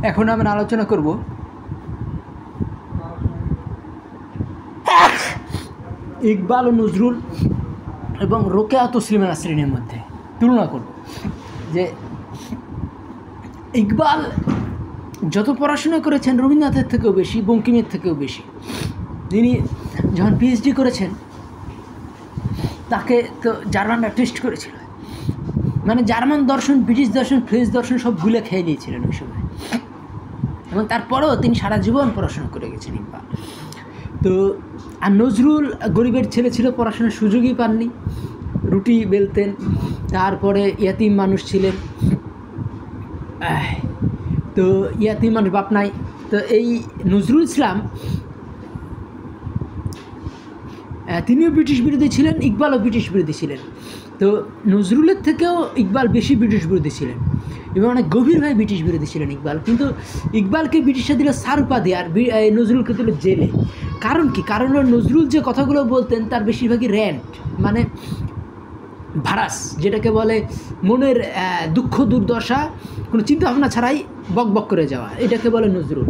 এখন আমরা আলোচনা করব ইকবাল ও নজরুল এবং রোকেয়া তসলিমা নাসরিনের মধ্যে তুলনা করব যে ইকবাল যত পড়াশোনা করেছেন রবীন্দ্রনাথের থেকেও বেশি, বঙ্কিমের থেকেও বেশি। তিনি যখন পিএইচডি করেছেন তাকে তো জার্মানরা টেস্ট করেছিল, মানে জার্মান দর্শন, ব্রিটিশ দর্শন, ফ্রেঞ্চ দর্শন সব ভুলে খেয়ে নিয়েছিলেন ওই সময়, এবং তারপরেও তিনি সারা জীবন পড়াশোনা করে গেছেন ইকবাল। তো আর নজরুল গরিবের ছেলে ছিল, পড়াশোনার সুযোগই পাননি, রুটি বেলতেন, তারপরে ইয়াতিম মানুষ ছিলেন, তো ইয়াতিম মানুষ, বাপ নাই। তো এই নজরুল ইসলাম তিনিও ব্রিটিশ বিরোধী ছিলেন, ইকবালও ব্রিটিশ বিরোধী ছিলেন। তো নজরুলের থেকেও ইকবাল বেশি ব্রিটিশ বিরোধী ছিলেন এবং অনেক গভীরভাবে ব্রিটিশ বিরোধী ছিলেন ইকবাল। কিন্তু ইকবালকে ব্রিটিশরা দিল সার উপাধি আর নজরুলকে দিল জেলে। কারণ কি? কারণ নজরুল যে কথাগুলো বলতেন তার বেশিরভাগই র্যান্ট, মানে ভারাস, যেটাকে বলে মনের দুঃখ দুর্দশা কোনো চিন্তাভাবনা ছাড়াই বক বক করে যাওয়া, এটাকে বলে নজরুল।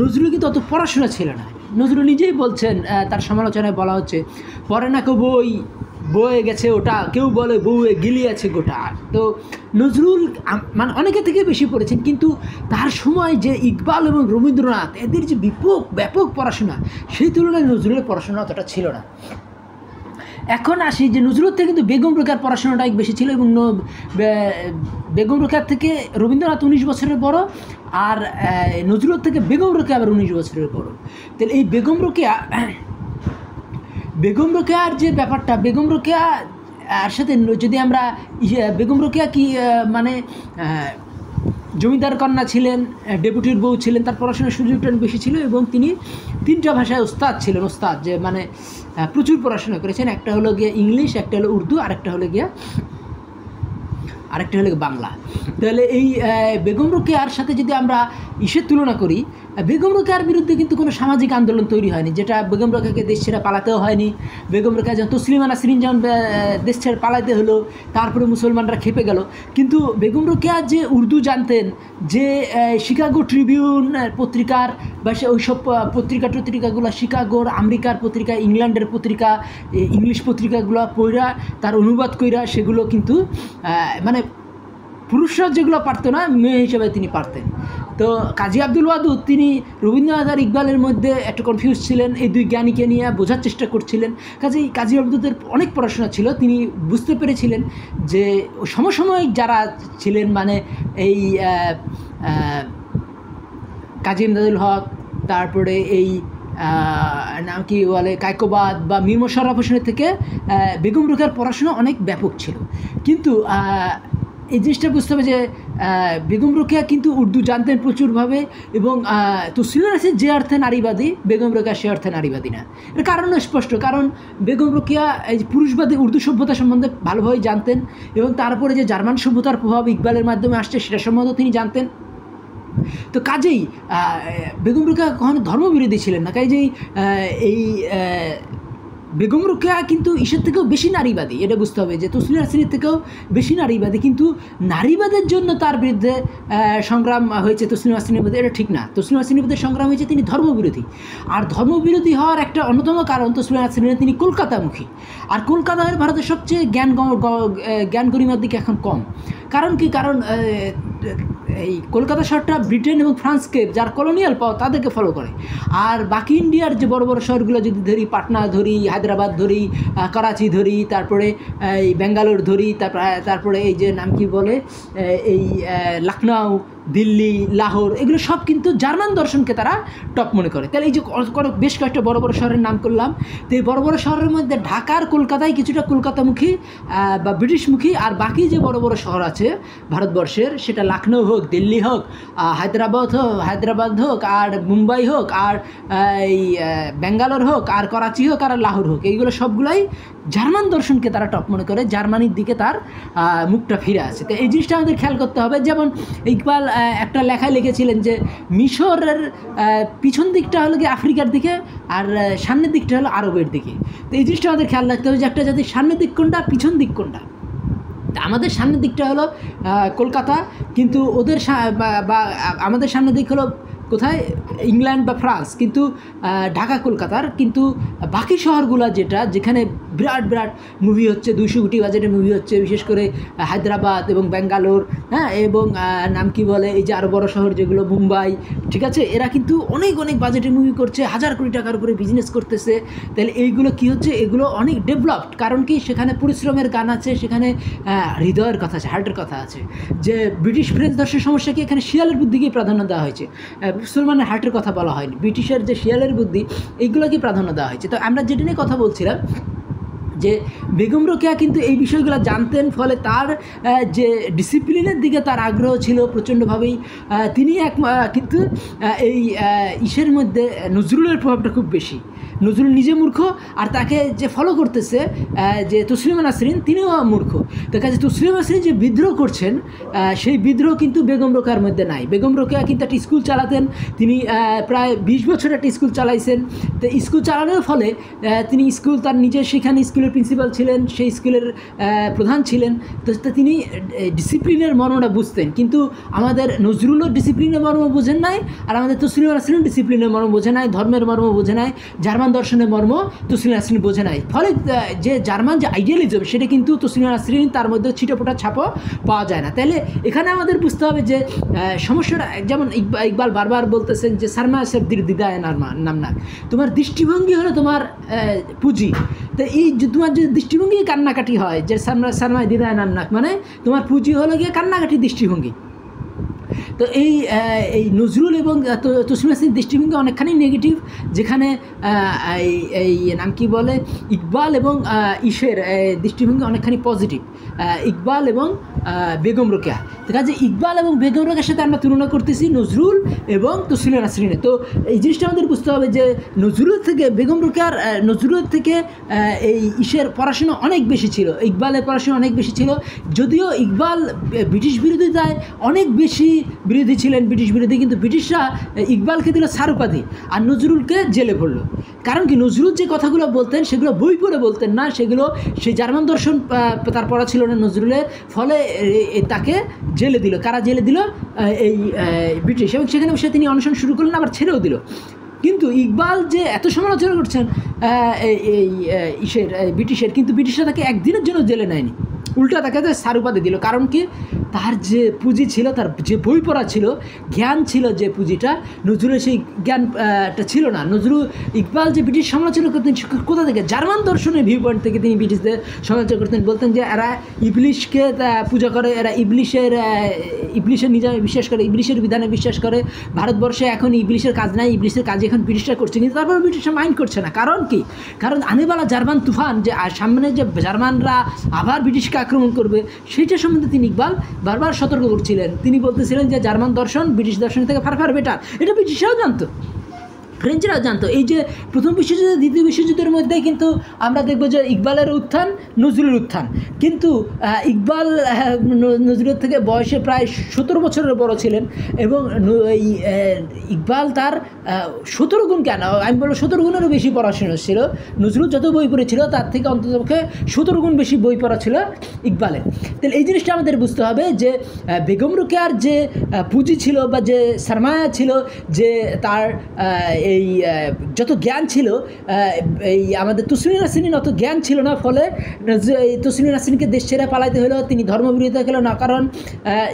নজরুল কিন্তু অত পড়াশোনা ছিল না। নজরুল নিজেই বলছেন, তার সমালোচনায় বলা হচ্ছে, পরে না কেউ বই বয়ে গেছে ওটা, কেউ বলে বউয়ে গিলিয়েছে গোটা। তো নজরুল মানে অনেকে থেকে বেশি পড়েছেন, কিন্তু তার সময় যে ইকবাল এবং রবীন্দ্রনাথ এদের যে ব্যাপক পড়াশোনা, সেই তুলনায় নজরুলের পড়াশোনা অতটা ছিল না। এখন আসি যে নজরুল থেকে কিন্তু বেগম রোকেয়ার পড়াশোনাটা বেশি ছিল, এবং বেগম রোকেয়ার থেকে রবীন্দ্রনাথ 19 বছরের বড়, আর নজরুল থেকে বেগম রোকেয়া আবার 19 বছরের বড়। তাহলে এই বেগম রোকেয়ার যে ব্যাপারটা, বেগম রোকেয়া আর সাথে যদি আমরা বেগম রোকেয়া কি মানে জমিদার কন্যা ছিলেন, ডেপুটির বউ ছিলেন, তার পড়াশোনার সুযোগটা বেশি ছিল, এবং তিনি 3টা ভাষায় ওস্তাদ ছিলেন। ওস্তাদ যে মানে প্রচুর পড়াশোনা করেছেন, একটা হলো গিয়ে ইংলিশ, একটা হলো উর্দু, আরেকটা হলো বাংলা। তাহলে এই বেগম রোকেয়ার সাথে যদি আমরা তুলনা করি, বেগম রোকেয়ার বিরুদ্ধে কিন্তু কোনো সামাজিক আন্দোলন তৈরি হয়নি, যেটা বেগম রোকেয়াকে দেশ ছেড়ে পালাতেও হয়নি। বেগম রোকেয়া যখন তসলিমা নাসরিন যখন দেশ ছেড়ে পালাতে হলো, তারপরে মুসলমানরা খেপে গেল। কিন্তু বেগম রোকেয়া যে উর্দু জানতেন, যে শিকাগো ট্রিবিউন পত্রিকার বা সে ওইসব পত্রিকাগুলো, শিকাগোর, আমেরিকার পত্রিকা, ইংল্যান্ডের পত্রিকা, ইংলিশ পত্রিকাগুলো পড়া, তার অনুবাদ কইরা, সেগুলো কিন্তু মানে পুরুষরা যেগুলো পারতো না, মেয়ে হিসেবে তিনি পারতেন। তো কাজী আব্দুল ওয়াদুদ তিনি রবীন্দ্রনাথ আর ইকবালের মধ্যে একটা কনফিউজ ছিলেন, এই দুই জ্ঞানীকে নিয়ে বোঝার চেষ্টা করছিলেন। কাজেই কাজী আব্দুলের অনেক পড়াশোনা ছিল, তিনি বুঝতে পেরেছিলেন যে সমসাময়িক যারা ছিলেন, মানে এই কাজী ইমদাদুল হক, তারপরে এই নাম কি বলে কায়কোবাদ বা মীর মোশাররফ হোসেনের থেকে বেগম রোকেয়ার পড়াশোনা অনেক ব্যাপক ছিল। কিন্তু এই জিনিসটা বুঝতে হবে যে বেগম রোকেয়া কিন্তু উর্দু জানতেন প্রচুরভাবে, এবং তসলিমা নাসরিন যে অর্থে নারীবাদী, বেগম রোকেয়া সে অর্থে নারীবাদী না। এর কারণও স্পষ্ট, কারণ বেগম রোকেয়া এই পুরুষবাদী উর্দু সভ্যতা সম্বন্ধে ভালোভাবে জানতেন, এবং তারপরে যে জার্মান সভ্যতার প্রভাব ইকবালের মাধ্যমে আসছে সেটা সম্বন্ধেও তিনি জানতেন। তো কাজেই বেগম রোকেয়া কখনো ধর্মবিরোধী ছিলেন না। কাজেই এই বেগম রোকেয়া কিন্তু ঈশের থেকেও বেশি নারীবাদী, এটা বুঝতে হবে যে তসলিমা নাসরিনের থেকেও বেশি নারীবাদী, কিন্তু নারীবাদের জন্য তার বিরুদ্ধে সংগ্রাম হয়েছে তসলিমা নাসরিনের বিরুদ্ধে, এটা ঠিক না। তসলিমা নাসরিনের বিরুদ্ধে সংগ্রাম হয়েছে তিনি ধর্মবিরোধী, আর ধর্মবিরোধী হওয়ার একটা অন্যতম কারণ তসলিমা নাসরিনের তিনি কলকাতামুখী, আর কলকাতায় ভারতের সবচেয়ে জ্ঞান গরিমার দিকে এখন কম। কারণ কি? কারণ এই কলকাতা শহরটা ব্রিটেন এবং ফ্রান্সকে, যার কলোনিয়াল পাওয়ার, তাদেরকে ফলো করে। আর বাকি ইন্ডিয়ার যে বড় বড় শহরগুলো যদি ধরি, পাটনা ধরি, হায়দ্রাবাদ ধরি, করাচি ধরি, তারপরে এই ব্যাঙ্গালোর ধরি, তারপরে এই যে নাম কি বলে এই লখনউ, দিল্লি, লাহোর, এগুলো সব কিন্তু জার্মান দর্শনকে তারা টপ মনে করে। তাহলে এই যে বেশ কয়েকটা বড় বড় শহরের নাম করলাম, তো এই বড় বড় শহরের মধ্যে ঢাকার কলকাতায় কিছুটা কলকাতামুখী বা ব্রিটিশমুখী, আর বাকি যে বড় বড় শহর আছে ভারতবর্ষের, সেটা লখনউ হোক, দিল্লি হোক, হায়দ্রাবাদ হোক, আর মুম্বাই হোক, আর এই ব্যাঙ্গালোর হোক, আর করাচি হোক, আর লাহোর হোক, এইগুলো সবগুলোই জার্মান দর্শনকে তারা টপ মনে করে, জার্মানির দিকে তার মুখটা ফিরে আসে। তো এই জিনিসটা আমাদের খেয়াল করতে হবে। যেমন ইকবাল একটা লেখায় লিখেছিলেন যে মিশরের পিছন দিকটা হলো গিয়ে আফ্রিকার দিকে, আর সামনের দিকটা হলো আরবের দিকে। তো এই জিনিসটা আমাদের খেয়াল রাখতে হবে যে একটা জাতির সামনের দিক কোনটা, পিছন দিক কোনটা। আমাদের সামনের দিকটা হলো কলকাতা, কিন্তু ওদের বা আমাদের সামনের দিক হলো কোথায় ইংল্যান্ড বা ফ্রান্স, কিন্তু ঢাকা কলকাতার, কিন্তু বাকি শহরগুলো যেখানে বিরাট বিরাট মুভি হচ্ছে, 200 কোটি বাজেটের মুভি হচ্ছে, বিশেষ করে হায়দ্রাবাদ এবং ব্যাঙ্গালোর, হ্যাঁ, এবং নাম কি বলে এই যে আরও বড়ো শহর যেগুলো মুম্বাই, ঠিক আছে, এরা কিন্তু অনেক অনেক বাজেটের মুভি করছে, 1000 কোটি টাকার উপরে বিজনেস করতেছে। তাহলে এইগুলো কি হচ্ছে, এগুলো অনেক ডেভেলপড, কারণ কি সেখানে পরিশ্রমের গান আছে, সেখানে হৃদয়ের কথা আছে, হার্টের কথা আছে। যে ব্রিটিশ ফ্রেঞ্চ দর্শনের সমস্যা কি, এখানে শিয়ালের বুদ্ধিকেই প্রাধান্য দেওয়া হয়েছে, মুসলমানের হার্টের কথা বলা হয়নি, ব্রিটিশের যে শিয়ালের বুদ্ধি এইগুলোকে প্রাধান্য দেওয়া হয়েছে। তো আমরা যেটা নিয়ে কথা বলছিলাম যে বেগম রোকেয়া কিন্তু এই বিষয়গুলো জানতেন, ফলে তার যে ডিসিপ্লিনের দিকে তার আগ্রহ ছিল প্রচণ্ডভাবেই। তিনি কিন্তু এই ইসের মধ্যে নজরুলের প্রভাবটা খুব বেশি। নজরুল নিজে মূর্খ, আর তাকে যে ফলো করতেছে যে তসলিমা নাসরিন, তিনিও মূর্খ। তো কাজে তসলিমা নাসরিন যে বিদ্রোহ করছেন, সেই বিদ্রোহ কিন্তু বেগম রোকেয়ার মধ্যে নাই। বেগম রোকেয়া কিন্তু একটা স্কুল চালাতেন, তিনি প্রায় 20 বছর একটা স্কুল চালাইছেন। তো স্কুল চালানোর ফলে তিনি তার নিজের সেখানে স্কুলের প্রিন্সিপাল ছিলেন, সেই স্কুলের প্রধান ছিলেন। তো তিনি ডিসিপ্লিনের মর্মটা বুঝতেন, কিন্তু আমাদের নজরুলও ডিসিপ্লিনের মর্ম বোঝেন নাই, আর আমাদের তসলিমা নাসরিন ডিসিপ্লিনের মর্ম বোঝে নাই, ধর্মের মর্ম বোঝে নাই, জার্মান দর্শনের মর্ম তসলিমা নাসরিন বোঝে নাই। ফলে যে জার্মান যে আইডিয়ালিজম, সেটা কিন্তু তসলিমা নাসরিন তার মধ্যে ছিটেফোঁটা ছাপও পাওয়া যায় না। তাহলে এখানে আমাদের বুঝতে হবে যে সমস্যাটা, যেমন ইকবাল বারবার বলতেছেন যে সারমা শব্দের দিদায় নাম না, তোমার দৃষ্টিভঙ্গি হলো তোমার পুঁজি। তো এই যে তোমার যে দৃষ্টিভঙ্গি কান্নাকাটি হয়, যে সারমায় দিদায় নাম নাক, মানে তোমার পুঁজি হলো গিয়ে কান্নাকাটি দৃষ্টিভঙ্গি। তো এই নজরুল এবং তসলিমা নাসরিনের দৃষ্টিভঙ্গি অনেকখানি নেগেটিভ, যেখানে এই নাম কি বলে ইকবাল এবং ইসের দৃষ্টিভঙ্গি অনেকখানি পজিটিভ, ইকবাল এবং বেগম রোকেয়া। তো কাজে ইকবাল এবং বেগম রোকেয়ার সাথে আমরা তুলনা করতেছি নজরুল এবং তসলিমা নাসরিনের। তো এই জিনিসটা আমাদের বুঝতে হবে যে নজরুলের থেকে বেগম রোকেয়ার, নজরুলের থেকে এই ইসের পড়াশোনা অনেক বেশি ছিল, ইকবালের পড়াশোনা অনেক বেশি ছিল। যদিও ইকবাল ব্রিটিশ বিরোধিতায় অনেক বেশি বিরোধী ছিলেন, ব্রিটিশ বিরোধী, কিন্তু ব্রিটিশরা ইকবালকে দিল স্যার উপাধি আর নজরুলকে জেলে ভরলো। কারণ কি, নজরুল যে কথাগুলো বলতেন সেগুলো বই পড়ে বলতেন না, সেগুলো সেই জার্মান দর্শন তার পড়া ছিল না নজরুলের, ফলে তাকে জেলে দিল। কারা জেলে দিল? এই ব্রিটিশ। এবং সেখানে বসে তিনি অনশন শুরু করলেন, আবার ছেড়েও দিল। কিন্তু ইকবাল যে এত সমালোচনা করছেন এই ইসের ব্রিটিশের, কিন্তু ব্রিটিশরা তাকে একদিনের জন্য জেলে নেয়নি, উল্টা তাকে স্যার উপাধি দিল। কারণ কি, তার যে পুঁজি ছিল, তার যে বই পড়া ছিল, জ্ঞান ছিল, যে পুঁজিটা, নজরুলের সেই জ্ঞানটা ছিল না। নজরুল ইকবাল যে ব্রিটিশ সমালোচনা করতেন কোথা থেকে? জার্মান দর্শনের ভিউ পয়েন্ট থেকে তিনি ব্রিটিশদের সমালোচনা করতেন। বলতেন যে এরা ইবলিশকে পূজা করে, এরা ইবলিশের নিজামে বিশ্বাস করে, ইবলিশের বিধানে বিশ্বাস করে। ভারতবর্ষে এখন ইবলিশের কাজ নাই, ইবলিশের কাজ এখন ব্রিটিশরা করছে, কিন্তু তারপরে ব্রিটিশরা মাইন্ড করছে না। কারণ কি? কারণ আনেবালা জার্মান তুফান, যে সামনে যে জার্মানরা আবার ব্রিটিশকে আক্রমণ করবে, সেইটা সম্বন্ধে তিনি ইকবাল বারবার সতর্ক করছিলেন। তিনি বলতেছিলেন যে জার্মান দর্শন ব্রিটিশ দর্শনের থেকে ফার বেটার। এটা ব্রিটিশরাও জানতো, ফ্রেঞ্চরাও জানতো। এই যে প্রথম বিশ্বযুদ্ধ, দ্বিতীয় বিশ্বযুদ্ধের মধ্যে কিন্তু আমরা দেখব যে ইকবালের উত্থান, নজরুলের উত্থান। কিন্তু ইকবাল নজরুলের থেকে বয়সে প্রায় 17 বছরের বড় ছিলেন, এবং এই ইকবাল তার 17 গুণ, কেন আমি বলবো 17 গুণেরও বেশি পড়াশোনা ছিল। নজরুল যত বই পড়েছিল তার থেকে অন্ততপক্ষে 17 গুণ বেশি বই পড়া ছিল ইকবালের। তাহলে এই জিনিসটা আমাদের বুঝতে হবে যে বেগম রোকেয়ার যে পুঁজি ছিল বা যে সারমায়া ছিল, যে তার এই যত জ্ঞান ছিল, এই আমাদের তসলিমা নাসরিনের অত জ্ঞান ছিল না। ফলে এই তসলিমা নাসরিনকে দেশ ছেড়ে পালাইতে হলো, তিনি ধর্মবিরোধিতা গেল না, কারণ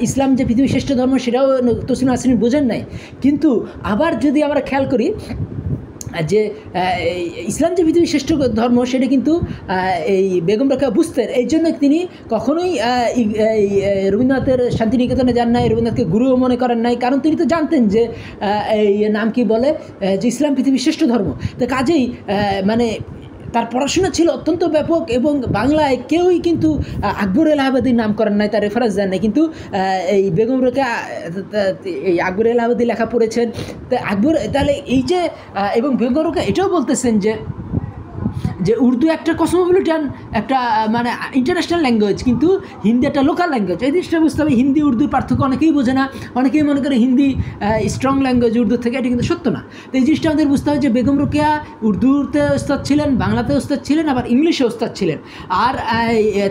ইসলাম যে পৃথিবীর শ্রেষ্ঠ ধর্ম সেটাও তসলিমা নাসরিন বোঝেন নাই। কিন্তু আবার যদি আমরা খেয়াল করি যে ইসলাম যে পৃথিবীর শ্রেষ্ঠ ধর্ম, সেটা কিন্তু এই বেগম রোকেয়া বুঝতেন। এই জন্য তিনি কখনোই রবীন্দ্রনাথের শান্তিনিকেতনে যান নাই, রবীন্দ্রনাথকে গুরুও মনে করেন নাই, কারণ তিনি তো জানতেন যে এই নাম কি বলে যে ইসলাম পৃথিবীর শ্রেষ্ঠ ধর্ম। তো কাজেই মানে তার পড়াশোনা ছিল অত্যন্ত ব্যাপক, এবং বাংলায় কেউই কিন্তু আকবর এলাহাবাদীর নাম করেন নাই, তার রেফারেন্স দেন নাই। কিন্তু এই বেগম রোকেয়া এই আকবর এলাহাবাদী লেখা পড়েছেন। তা আকবর, তাহলে এই যে, এবং বেগম রোকেয়া এটাও বলতেছেন যে যে উর্দু একটা কসমোপলিটান একটা মানে ইন্টারন্যাশনাল ল্যাঙ্গুয়েজ, কিন্তু হিন্দি একটা লোকাল ল্যাঙ্গুয়েজ। এই জিনিসটা বুঝতে হবে। হিন্দি উর্দুর পার্থক্য অনেকেই বোঝে না, অনেকেই মনে করে হিন্দি স্ট্রং ল্যাঙ্গুয়েজ উর্দুর থেকে, এটা কিন্তু সত্য না। তো এই জিনিসটা আমাদের বুঝতে হবে যে বেগম রোকেয়া উর্দুতে ওস্তাদ ছিলেন, বাংলাতে ওস্তাদ ছিলেন, আবার ইংলিশে ওস্তাদ ছিলেন। আর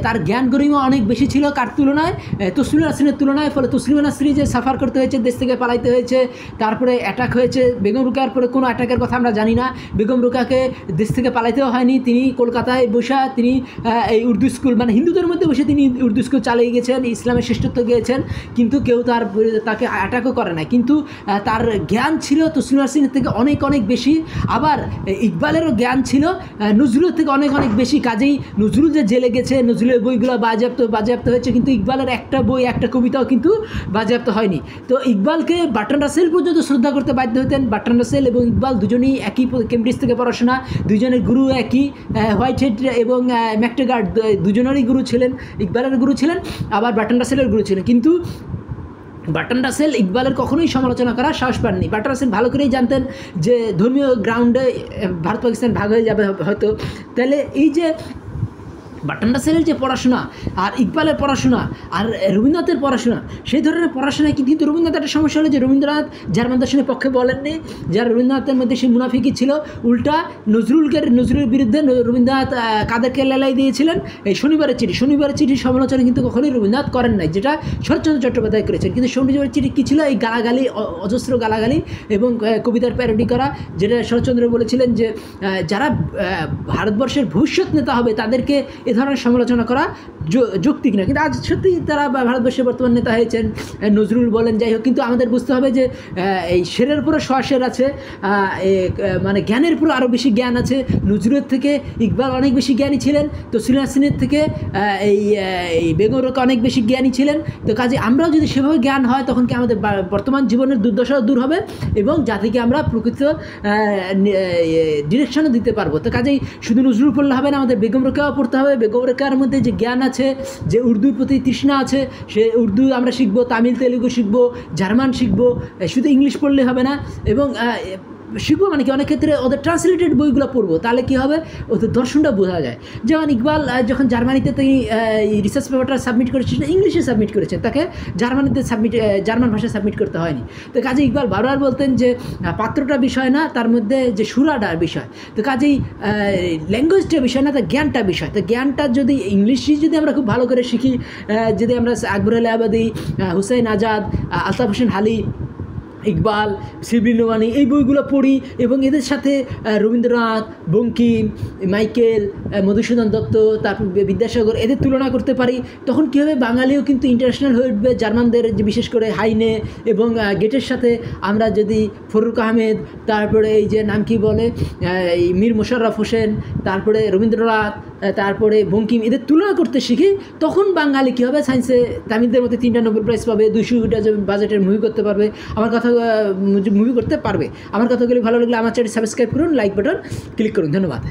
তার জ্ঞান গরিমা অনেক বেশি ছিল কার তুলনায়? তসলিমা নাসরিনের তুলনায়। ফলে তসলিমা নাসরি যে সাফার করতে হয়েছে, দেশ থেকে পালাইতে হয়েছে, তারপরে অ্যাটাক হয়েছে। বেগম রোকেয়ার পরে কোনো অ্যাটাকের কথা আমরা জানি না। বেগম রোকেয়াকে দেশ থেকে পালাইতেও হয়নি, তিনি কলকাতায় বসে তিনি এই উর্দু স্কুল মানে হিন্দুদের মধ্যে বসে তিনি উর্দু স্কুল চালিয়ে গেছেন, ইসলামের শ্রেষ্ঠত্ব গিয়েছেন, কিন্তু কেউ তাকে অ্যাটাকও করে না। কিন্তু তার জ্ঞান ছিল তসলিমা নাসরিনের থেকে অনেক অনেক বেশি। আবার ইকবালেরও জ্ঞান ছিল নজরুলের থেকে অনেক অনেক বেশি। কাজেই নজরুল যে জেলে গেছে, নজরুলের বইগুলো বাজেয়াপ্ত হয়েছে, কিন্তু ইকবালের একটা বই একটা কবিতাও কিন্তু বাজেয়াপ্ত হয়নি। তো ইকবালকে বার্ট্রান্ড রাসেল পর্যন্ত শ্রদ্ধা করতে বাধ্য হতেন। বার্ট্রান্ড রাসেল এবং ইকবাল দুজনেই একই কেমব্রিজ থেকে পড়াশোনা, দুজনের গুরু একই, হোয়াইট হেড এবং ম্যাকটেগার্ড দুজনেরই গুরু ছিলেন। ইকবালের গুরু ছিলেন, আবার বার্ট্রান্ড রাসেলের গুরু ছিলেন। কিন্তু বার্ট্রান্ড রাসেল ইকবালের কখনোই সমালোচনা করার সাহস পাননি। বার্ট্রান্ড রাসেল ভালো করেই জানতেন যে ধর্মীয় গ্রাউন্ডে ভারত পাকিস্তান ভাগ হয়ে যাবে হয়তো। তাহলে এই যে বার্ট্রান্ড রাসেলের যে পড়াশোনা আর ইকবালের পড়াশোনা আর রবীন্দ্রনাথের পড়াশোনা, সেই ধরনের পড়াশোনায় কিন্তু রবীন্দ্রনাথ একটা সমস্যা হলো যে রবীন্দ্রনাথ জার্মান দর্শনের পক্ষে বলেননি, যারা রবীন্দ্রনাথের মধ্যে সেই মুনাফিকি ছিল। উল্টা নজরুলের বিরুদ্ধে রবীন্দ্রনাথ কাদেরকে লেলাই দিয়েছিলেন? এই শনিবারের চিঠির সমালোচনা কিন্তু কখনোই রবীন্দ্রনাথ করেন নাই, যেটা শরৎচন্দ্র চট্টোপাধ্যায় করেছেন। কিন্তু শনিবারের চিঠি কী ছিল? এই গালাগালি, অজস্র গালাগালি এবং কবিতার প্যারোডি করা, যেটা শরৎচন্দ্র বলেছিলেন যে যারা ভারতবর্ষের ভবিষ্যৎ নেতা হবে তাদেরকে এ ধরনের সমালোচনা করা যৌক্তিক না। কিন্তু আজ সত্যি তারা ভারতবর্ষের বর্তমান নেতা হয়েছেন, নজরুল বলেন, যাই হোক। কিন্তু আমাদের বুঝতে হবে যে এই শেরের পুরো শের আছে, মানে জ্ঞানের পুরো আরও বেশি জ্ঞান আছে। নজরুলের থেকে ইকবাল অনেক বেশি জ্ঞানী ছিলেন, তসলিমা নাসরিনের থেকে এই বেগম রোকেয়া অনেক বেশি জ্ঞানী ছিলেন। তো কাজে আমরাও যদি সেভাবে জ্ঞান হয়, তখন কি আমাদের বর্তমান জীবনের দুর্দশাও দূর হবে এবং জাতিকে আমরা প্রকৃত ডিরেকশনও দিতে পারবো। তো কাজেই শুধু নজরুল পড়লে হবে না, আমাদের বেগম রোকেয়াও পড়তে হবে। বেগম রোকেয়ার মধ্যে যে জ্ঞান আছে, যে উর্দুর প্রতি তৃষ্ণা আছে, সে উর্দু আমরা শিখবো, তামিল তেলুগু শিখবো, জার্মান শিখবো, শুধু ইংলিশ পড়লে হবে না। এবং শিখবো মানে কি, অনেক ক্ষেত্রে ওদের ট্রান্সলেটেড বইগুলো পড়বো, তাহলে কী হবে, ওদের দর্শনটা বোঝা যায়। যেমন ইকবাল যখন জার্মানিতে তিনি রিসার্চ পেপারটা সাবমিট করেছেন, ইংলিশে সাবমিট করেছেন, তাকে জার্মান ভাষায় সাবমিট করতে হয়নি। তো কাজে ইকবাল বারবার বলতেন যে পাত্রটা বিষয় না, তার মধ্যে যে সুরাটার বিষয়। তো কাজেই ল্যাঙ্গুয়েজটা বিষয় না, তার জ্ঞানটা বিষয়। তো জ্ঞানটা যদি ইংলিশই যদি আমরা খুব ভালো করে শিখি, যদি আমরা আকবর আলী আবাদি, হুসাইন আজাদ, আলতাফ হোসেন হালি, ইকবাল, শিবলি নোমানি এই বইগুলো পড়ি এবং এদের সাথে রবীন্দ্রনাথ, বঙ্কিম, মাইকেল, মধুসূদন দত্ত, তারপর বিদ্যাসাগর, এদের তুলনা করতে পারি, তখন কী হবে, বাঙালিও কিন্তু ইন্টারন্যাশনাল হয়ে উঠবে। জার্মানদের যে বিশেষ করে হাইনে এবং গেটের সাথে আমরা যদি ফরুক আহমেদ, তারপরে এই যে নাম কি বলে এই মীর মোশাররফ হোসেন, তারপরে রবীন্দ্রনাথ, তারপরে বঙ্কিম, এদের তুলনা করতে শিখি, তখন বাঙালি কী হবে, সায়েন্সে তামিলদের মধ্যে 3টা নোবেল প্রাইজ পাবে, 200 বাজেটের মুভি করতে পারবে, মুভি করতে পারবে। আমার কথাগুলি ভালো লাগলে আমার চ্যানেল সাবস্ক্রাইব করুন, লাইক বাটন ক্লিক করুন। ধন্যবাদ।